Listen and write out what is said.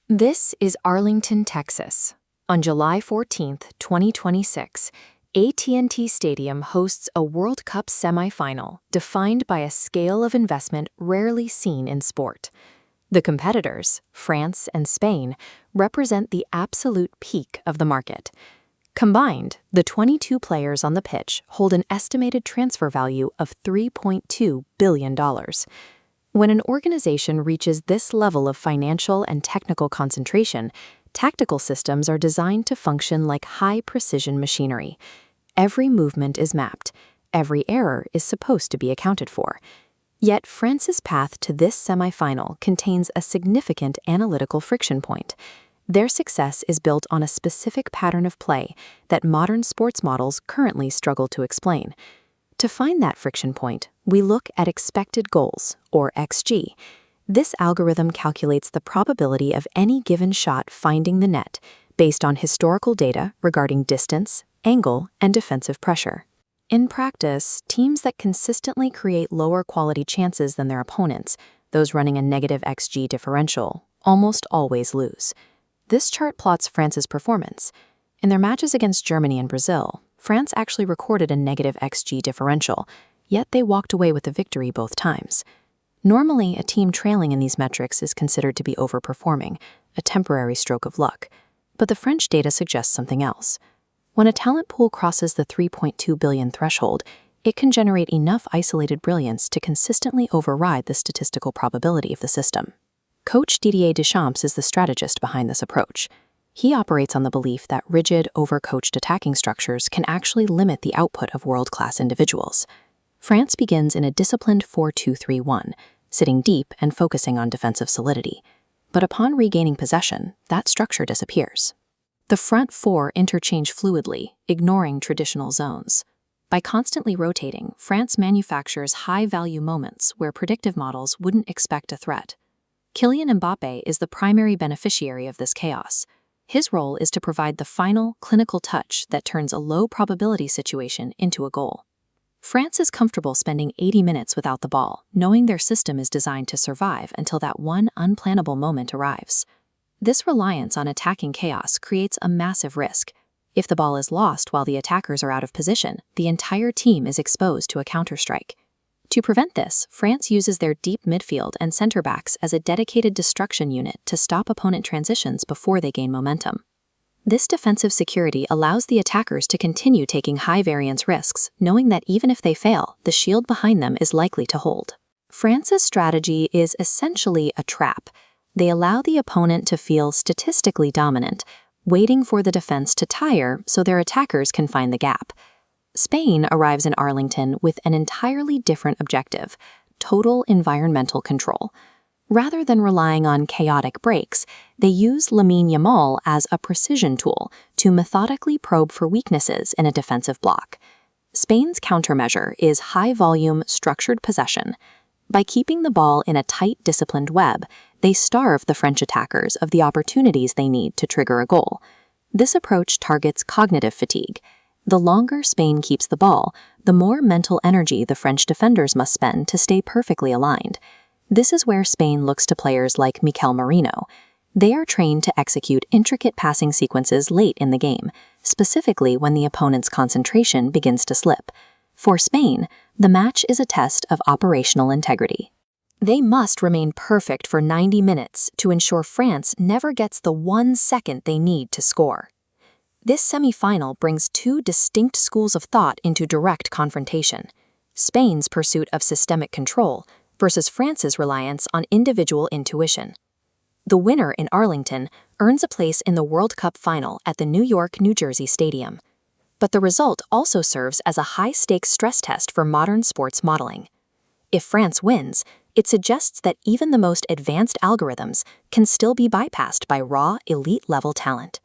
This is Arlington, Texas. On July 14, 2026, AT&T Stadium hosts a World Cup semifinal defined by a scale of investment rarely seen in sport. The competitors, France and Spain, represent the absolute peak of the market. Combined, the 22 players on the pitch hold an estimated transfer value of $3.2 billion. When an organization reaches this level of financial and technical concentration, tactical systems are designed to function like high-precision machinery. Every movement is mapped. Every error is supposed to be accounted for. Yet France's path to this semifinal contains a significant analytical friction point. Their success is built on a specific pattern of play that modern sports models currently struggle to explain. To find that friction point, we look at expected goals, or XG. This algorithm calculates the probability of any given shot finding the net based on historical data regarding distance, angle, and defensive pressure. In practice, teams that consistently create lower quality chances than their opponents, those running a negative XG differential, almost always lose. This chart plots France's performance. In their matches against Germany and Brazil, France actually recorded a negative XG differential, yet they walked away with the victory both times. Normally, a team trailing in these metrics is considered to be overperforming, a temporary stroke of luck. But the French data suggests something else. When a talent pool crosses the 3.2 billion threshold, it can generate enough isolated brilliance to consistently override the statistical probability of the system. Coach Didier Deschamps is the strategist behind this approach. He operates on the belief that rigid, overcoached attacking structures can actually limit the output of world-class individuals. France begins in a disciplined 4-2-3-1, sitting deep and focusing on defensive solidity. But upon regaining possession, that structure disappears. The front four interchange fluidly, ignoring traditional zones. By constantly rotating, France manufactures high-value moments where predictive models wouldn't expect a threat. Kylian Mbappe is the primary beneficiary of this chaos. His role is to provide the final, clinical touch that turns a low-probability situation into a goal. France is comfortable spending 80 minutes without the ball, knowing their system is designed to survive until that one unplannable moment arrives. This reliance on attacking chaos creates a massive risk. If the ball is lost while the attackers are out of position, the entire team is exposed to a counterstrike. To prevent this, France uses their deep midfield and center backs as a dedicated destruction unit to stop opponent transitions before they gain momentum. This defensive security allows the attackers to continue taking high-variance risks, knowing that even if they fail, the shield behind them is likely to hold. France's strategy is essentially a trap. They allow the opponent to feel statistically dominant, waiting for the defense to tire so their attackers can find the gap. Spain arrives in Arlington with an entirely different objective: total environmental control. Rather than relying on chaotic breaks, they use Yamal as a precision tool to methodically probe for weaknesses in a defensive block. Spain's countermeasure is high-volume, structured possession. By keeping the ball in a tight, disciplined web, they starve the French attackers of the opportunities they need to trigger a goal. This approach targets cognitive fatigue. The longer Spain keeps the ball, the more mental energy the French defenders must spend to stay perfectly aligned. This is where Spain looks to players like Mikel Merino. They are trained to execute intricate passing sequences late in the game, specifically when the opponent's concentration begins to slip. For Spain, the match is a test of operational integrity. They must remain perfect for 90 minutes to ensure France never gets the 1 second they need to score. This semi-final brings two distinct schools of thought into direct confrontation: Spain's pursuit of systemic control versus France's reliance on individual intuition. The winner in Arlington earns a place in the World Cup final at the New York-New Jersey Stadium. But the result also serves as a high-stakes stress test for modern sports modeling. If France wins, it suggests that even the most advanced algorithms can still be bypassed by raw, elite-level talent.